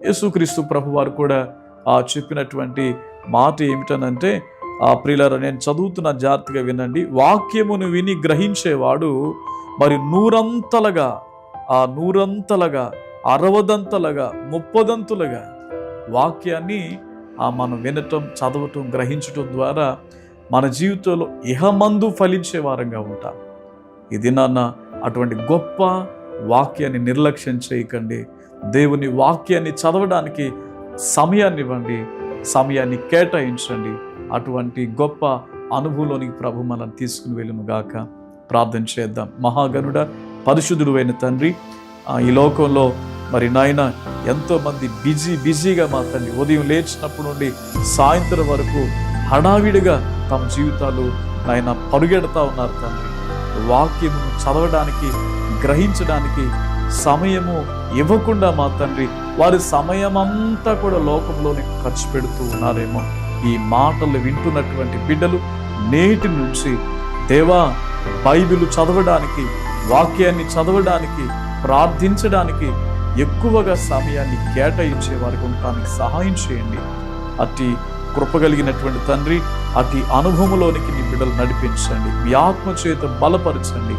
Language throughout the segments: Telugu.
యేసుక్రీస్తు ప్రభువారు కూడా చెప్పినటువంటి మాట ఏమిటనంటే, ప్రియులారా నేను చదువుతున్న జాగ్రత్తగా వినండి. వాక్యమును విని గ్రహించేవాడు మరి నూరంతలుగా, 60దంతలుగా 30దంతులుగా వాక్యాన్ని మనం వినటం, చదవటం, గ్రహించటం ద్వారా మన జీవితంలో ఇహమందు ఫలించే వారంగా ఉంటాం. ఇది నాన్న అటువంటి గొప్ప వాక్యాన్ని నిర్లక్ష్యం చేయకండి. దేవుని వాక్యాన్ని చదవడానికి సమయాన్ని ఇవ్వండి, సమయాన్ని కేటాయించండి. అటువంటి గొప్ప అనుభవంలోనికి ప్రభు మనం తీసుకుని వెళ్ళును గాక. ప్రార్థన చేద్దాం. మహాగణుడ, పరిశుద్ధుడు అయిన తండ్రి, ఈ లోకంలో మరి నాయన ఎంతోమంది బిజీగా మా తండ్రి ఉదయం లేచినప్పటి నుండి సాయంత్రం వరకు హడావిడిగా తమ జీవితాలు నాయన పరుగెడతా ఉన్నారు తండ్రి. వాక్యము చదవడానికి, గ్రహించడానికి సమయము ఇవ్వకుండా మా తండ్రి వారి సమయమంతా కూడా లోకంలోనే ఖర్చు పెడుతూ ఉన్నారేమో. ఈ మాటలు వింటున్నటువంటి బిడ్డలు నేటి నుంచి దేవా బైబిల్ చదవడానికి, వాక్యాన్ని చదవడానికి, ప్రార్థించడానికి ఎక్కువగా సమయాన్ని కేటాయించే వారికి ఉండటానికి సహాయం చేయండి. అట్టి కృపగలిగినటువంటి తండ్రి, అట్టి అనుభవంలోనికి నీ బిడ్డలు నడిపించండి. మీ ఆత్మ చేత బలపరచండి.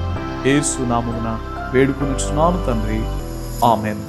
యేసు నామమున వేడుకొనుచున్నాను తండ్రి. ఆమెన్.